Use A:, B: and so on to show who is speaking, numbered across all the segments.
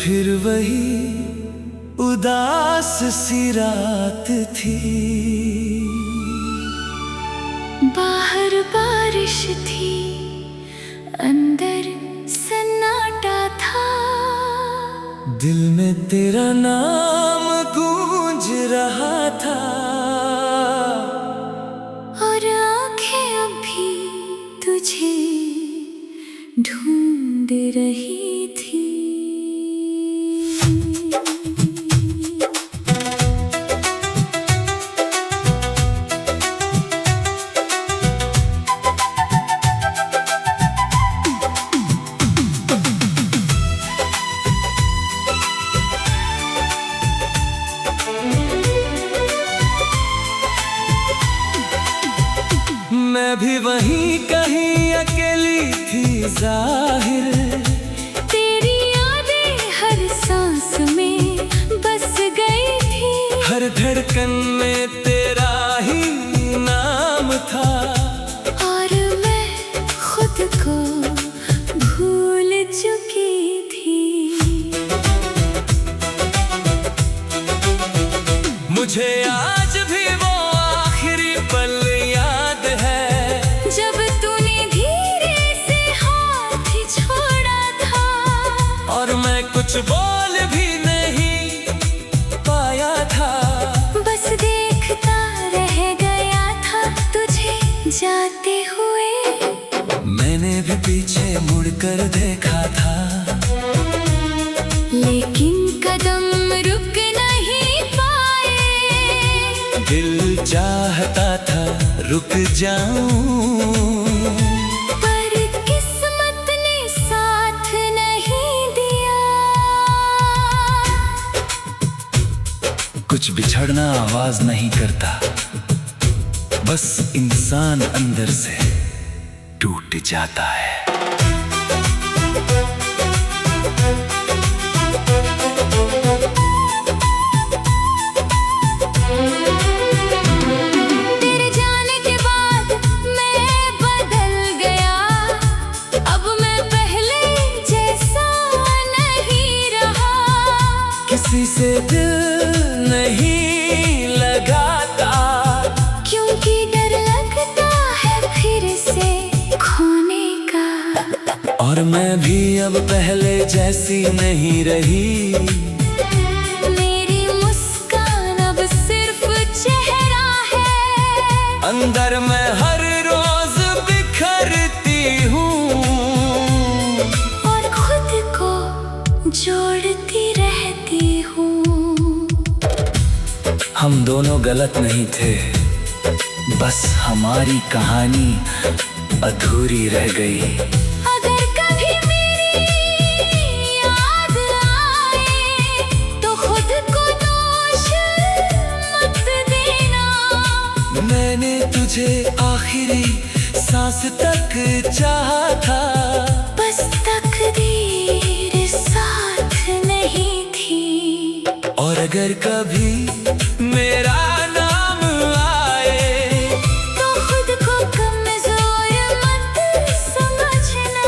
A: फिर वही उदास सी रात थी।
B: बाहर बारिश थी, अंदर सन्नाटा था।
A: दिल में तेरा नाम गूंज रहा था,
B: और आंखें अभी तुझे ढूंढ रही थी।
A: मैं भी वहीं कहीं अकेली थी जाहिर।
B: तेरी यादें हर सांस में बस गई थी।
A: हर धड़कन में तेरा ही नाम था,
B: और मैं खुद को भूल चुकी थी।
A: मुझे आज भी वो आखिरी पल याद है,
B: जब तूने धीरे से हाथ छोड़ा था।
A: और मैं कुछ बोल भी नहीं पाया था।
B: बस देखता रह गया था तुझे जाते हुए।
A: मैंने भी पीछे मुड़कर देखा था,
B: लेकिन कदम रुक नहीं पाए।
A: दिल चाहता था रुक जाऊं,
B: पर किस्मत ने साथ नहीं दिया।
A: कुछ बिछड़ना आवाज नहीं करता, बस इंसान अंदर से टूट जाता है।
B: तेरे जाने के बाद मैं बदल गया। अब मैं पहले जैसा नहीं रहा।
A: किसी से दिल नहीं लगाता,
B: क्योंकि डर लगता है फिर से खोने का।
A: और मैं भी अब पहले जैसी नहीं रही।
B: मेरी मुस्कान अब सिर्फ चेहरा है।
A: अंदर मैं हर रोज बिखरती हूँ,
B: और खुद को जोड़ती रहती हूँ।
A: हम दोनों गलत नहीं थे, बस हमारी कहानी अधूरी रह गई।
B: अगर कभी मेरी याद आए तो खुद को दोष मत देना।
A: मैंने तुझे आखिरी सांस तक चाहा था,
B: बस तकदीर साथ नहीं थी।
A: और अगर कभी मेरा नाम आए
B: तो खुद को कमजोर मत समझना।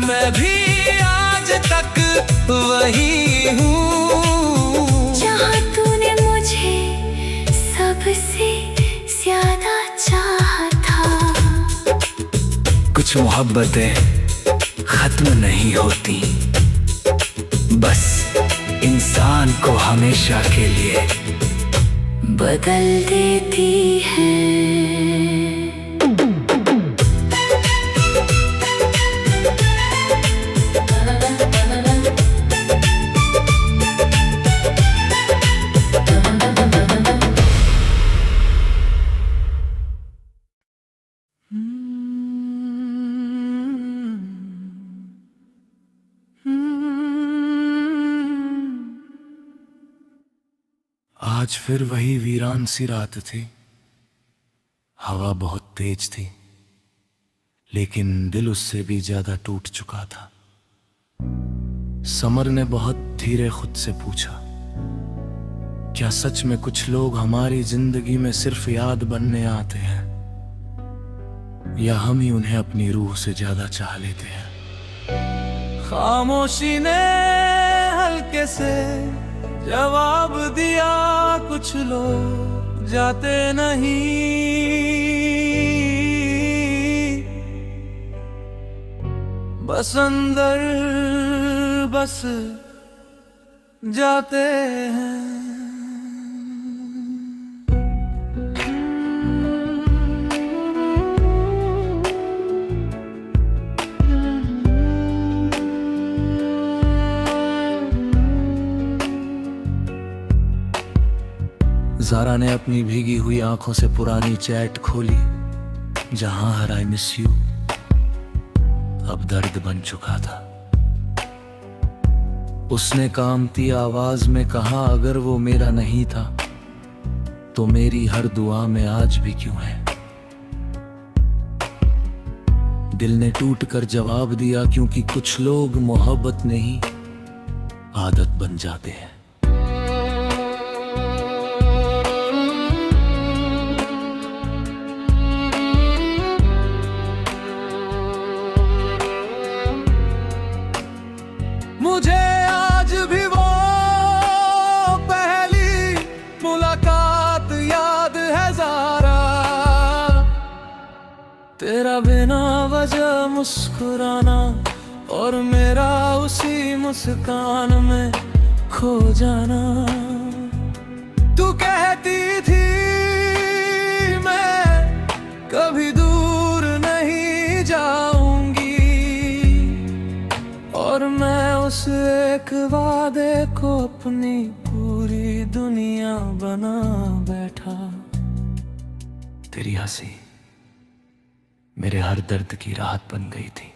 A: मैं भी आज तक वही हूँ,
B: जहाँ तूने मुझे सबसे ज्यादा चाहा था।
A: कुछ मोहब्बतें खत्म नहीं होती, बस इंसान को हमेशा के लिए
B: बदल देती है।
A: आज फिर वही वीरान सी रात थी। हवा बहुत तेज थी, लेकिन दिल उससे भी ज्यादा टूट चुका था। समर ने बहुत धीरे खुद से पूछा, क्या सच में कुछ लोग हमारी जिंदगी में सिर्फ याद बनने आते हैं, या हम ही उन्हें अपनी रूह से ज्यादा चाह लेते हैं? खामोशी ने कैसे जवाब दिया, कुछ लोग जाते नहीं, बस अंदर बस जाते हैं। ज़ारा ने अपनी भीगी हुई आंखों से पुरानी चैट खोली, जहां हर आई मिस यू अब दर्द बन चुका था। उसने कामती आवाज में कहा, अगर वो मेरा नहीं था तो मेरी हर दुआ में आज भी क्यों है। दिल ने टूट कर जवाब दिया, क्योंकि कुछ लोग मोहब्बत नहीं आदत बन जाते हैं। मुझे आज भी वो पहली मुलाकात याद है ज़ारा, तेरा बिना वजह मुस्कुराना और मेरा उसी मुस्कान में खो जाना। तू कहती थी मैं कभी दूर नहीं जाऊंगी, और मैं उस एक वादे को अपनी पूरी दुनिया बना बैठा। तेरी हंसी मेरे हर दर्द की राहत बन गई थी।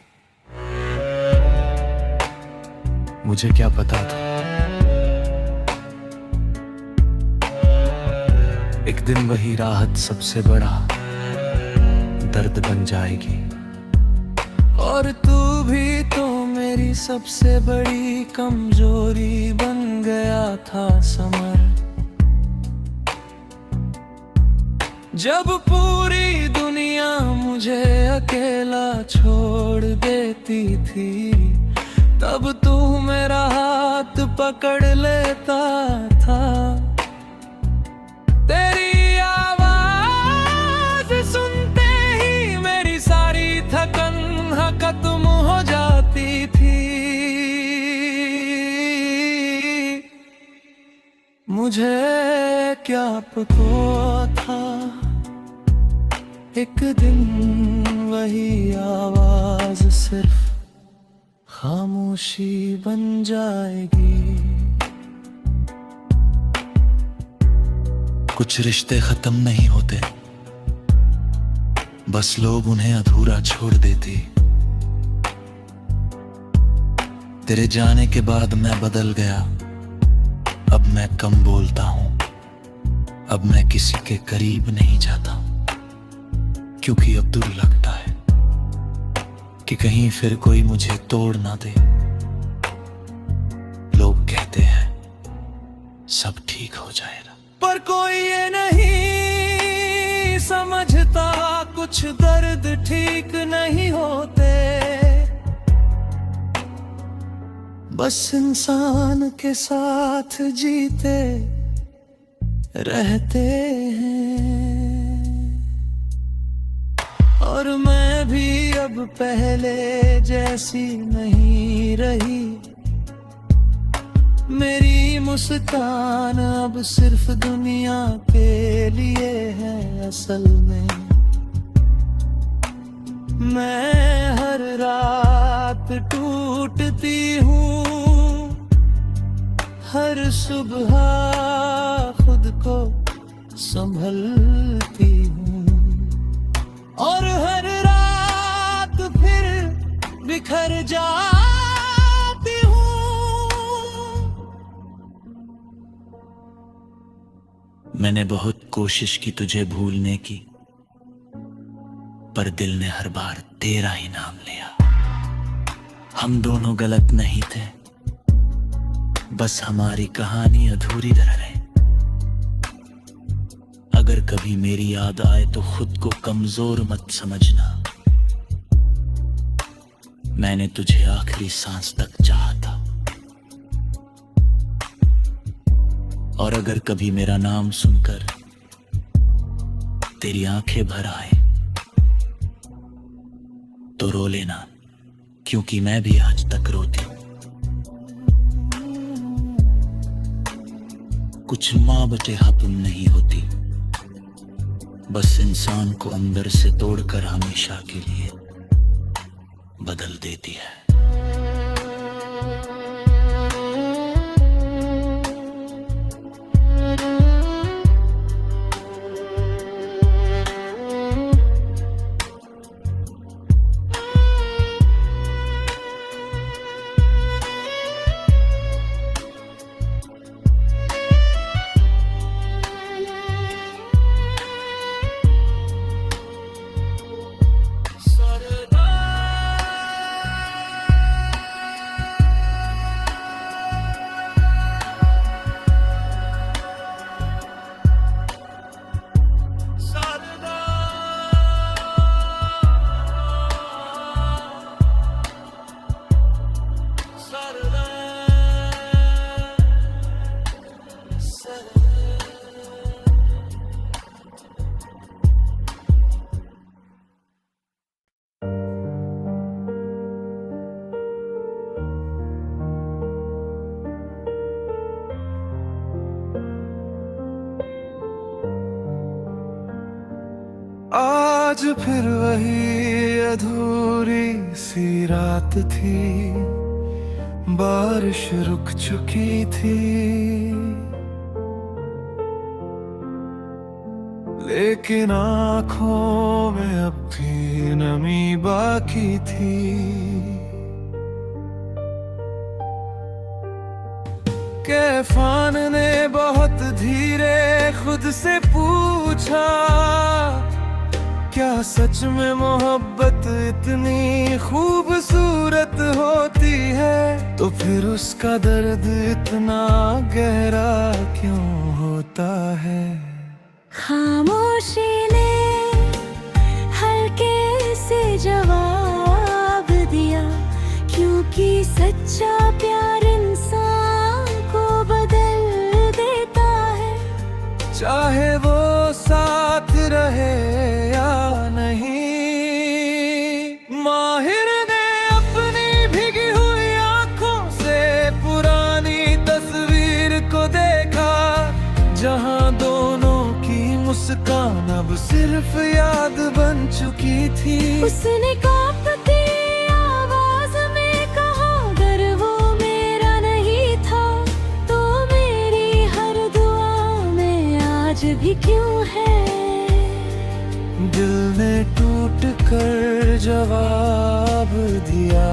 A: मुझे क्या पता था एक दिन वही राहत सबसे बड़ा दर्द बन जाएगी। और तू भी तो मेरी सबसे बड़ी कमजोरी बन गया था समर। जब पूरी दुनिया मुझे अकेला छोड़ देती थी, तब तू मेरा हाथ पकड़ लेता था। तेरी आवाज सुनते ही मेरी सारी थकन खत्म हो जाती थी। मुझे क्या पता था एक दिन वही आवाज सिर्फ खामोशी बन जाएगी। कुछ रिश्ते खत्म नहीं होते, बस लोग उन्हें अधूरा छोड़ देते। तेरे जाने के बाद मैं बदल गया, अब मैं कम बोलता हूं, अब मैं किसी के करीब नहीं जाता, क्योंकि अब डर लगता है कि कहीं फिर कोई मुझे तोड़ ना दे। लोग कहते हैं सब ठीक हो जाएगा, पर कोई ये नहीं समझता कुछ दर्द ठीक नहीं होते, बस इंसान के साथ जीते रहते हैं। और मैं भी अब पहले जैसी नहीं रही, मेरी मुस्कान अब सिर्फ दुनिया के लिए है। असल में मैं हर रात टूटती हूँ, हर सुबह खुद को संभलती हूँ, और हर रात फिर बिखर जाती हूँ। मैंने बहुत कोशिश की तुझे भूलने की, पर दिल ने हर बार तेरा ही नाम लिया। हम दोनों गलत नहीं थे, बस हमारी कहानी अधूरी रह गई। अगर कभी मेरी याद आए तो खुद को कमजोर मत समझना, मैंने तुझे आखिरी सांस तक चाहा था। और अगर कभी मेरा नाम सुनकर तेरी आंखें भर आए तो रो लेना, क्योंकि मैं भी आज तक रोती हूं। कुछ मां बचे तुम नहीं होती, बस इंसान को अंदर से तोड़कर हमेशा के लिए बदल देती है।
C: आज फिर वही अधूरी सी रात थी, बारिश रुक चुकी थी, लेकिन आंखों में अब भी नमी बाकी थी। कैफान ने बहुत धीरे खुद से पूछा, क्या सच में मोहब्बत इतनी खूबसूरत होती है? तो फिर उसका दर्द इतना गहरा क्यों होता है?
B: खामोशी ने हल्के से जवाब दिया, क्योंकि सच्चा प्यार इंसान को बदल देता है।
C: चाहे वो साथ रहे या नहीं। माहिर ने अपनी भीगी हुई आंखों से पुरानी तस्वीर को देखा, जहां दोनों की मुस्कान अब सिर्फ याद बन चुकी थी।
B: उसने कांपती आवाज में कहा, अगर वो मेरा नहीं था तो मेरी हर दुआ में आज भी क्यों है?
C: दिल ने टूट कर जवाब दिया,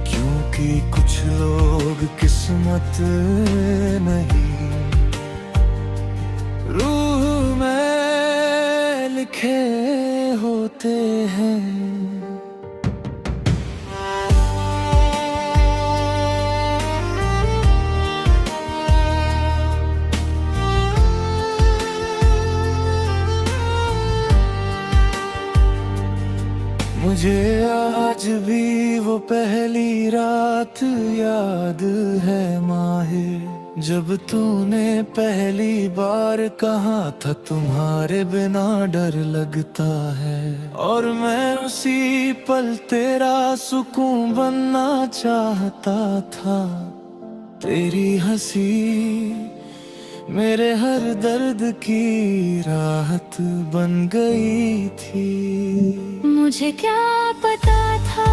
C: क्योंकि कुछ लोग किस्मत नहीं, रूह में लिखे होते हैं। मुझे आज भी वो पहली रात याद है माहिर, जब तूने पहली बार कहा था तुम्हारे बिना डर लगता है, और मैं उसी पल तेरा सुकून बनना चाहता था। तेरी हंसी मेरे हर दर्द की राहत बन गई थी।
B: मुझे क्या पता था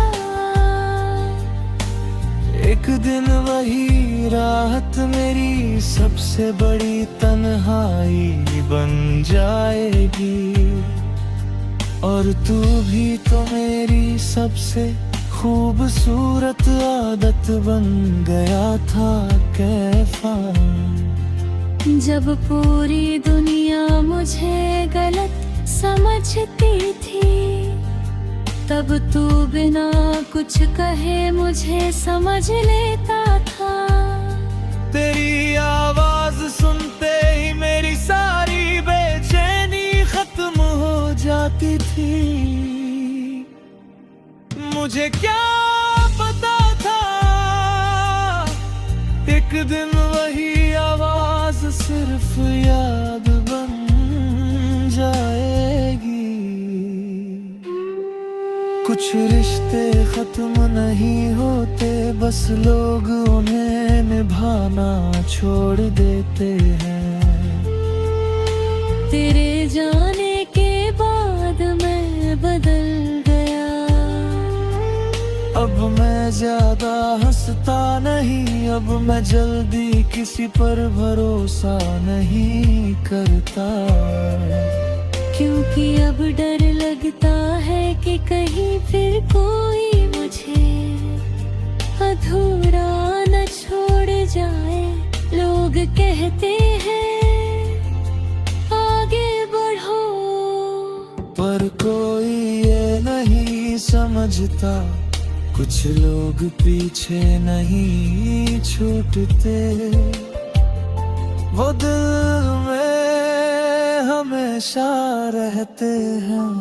C: एक दिन वही राहत मेरी सबसे बड़ी तन्हाई बन जाएगी, और तू भी तो मेरी सबसे खूबसूरत आदत बन गया था। कैफा
B: जब पूरी दुनिया मुझे गलत समझती थी, तब तू बिना कुछ कहे मुझे समझ लेता था।
C: तेरी आवाज सुनते ही मेरी सारी बेचैनी खत्म हो जाती थी। मुझे क्या पता था एक दिन वही आवाज सिर्फ याद बन जाएगी। कुछ रिश्ते खत्म नहीं होते, बस लोग उन्हें निभाना छोड़ देते हैं।
B: तेरे जाने के बाद मैं बदल गया।
C: अब मैं ज्यादा हंसता नहीं, अब मैं जल्दी किसी पर भरोसा नहीं करता।
B: क्योंकि अब डर लगता है कि कहीं फिर कोई मुझे अधूरा न छोड़ जाए। लोग कहते हैं आगे बढ़ो,
C: पर कोई ये नहीं समझता, कुछ लोग पीछे नहीं छूटते। वो दिल में हमेशा रहते हैं।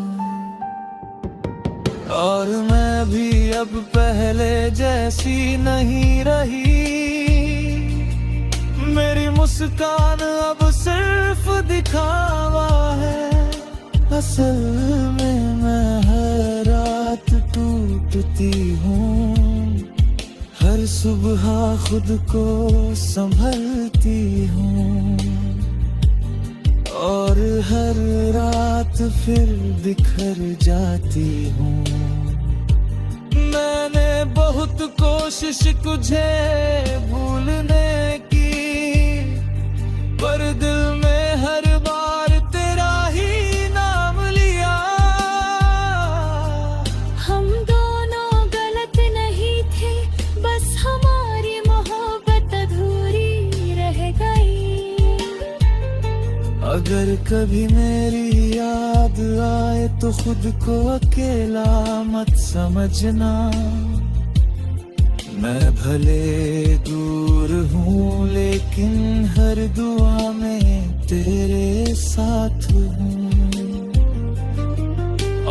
C: और मैं भी अब पहले जैसी नहीं रही। मेरी मुस्कान अब सिर्फ दिखावा है। असल में मैं हर रात टूटती हूँ, हर सुबह खुद को संभलती हूँ, और हर रात फिर बिखर जाती हूँ। मैंने बहुत कोशिश तुझे भूलने की, पर दिल में हर बार तेरा ही नाम लिया।
B: हम दोनों गलत नहीं थे, बस हमारी मोहब्बत अधूरी रह गई।
C: अगर कभी मेरी याद आए तो खुद को अकेला मत समझना। मैं भले दूर हूँ लेकिन हर दुआ में तेरे साथ हूँ।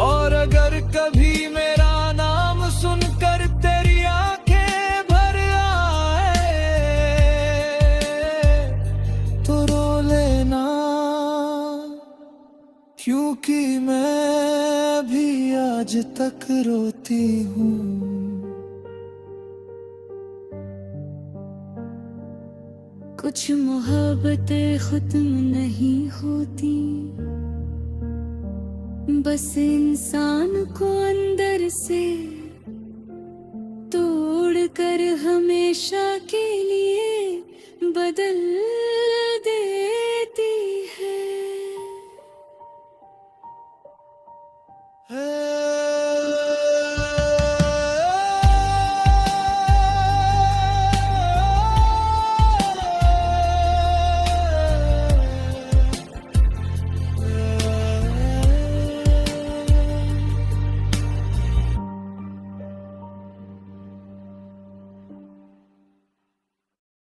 C: और अगर कभी मेरा नाम सुनकर तेरी आंखें भर आए तो रो लेना, क्योंकि मैं भी आज तक रोती हूँ।
B: कुछ मोहब्बतें खत्म नहीं होती, बस इंसान को अंदर से तोड़ कर हमेशा के लिए बदल देती है।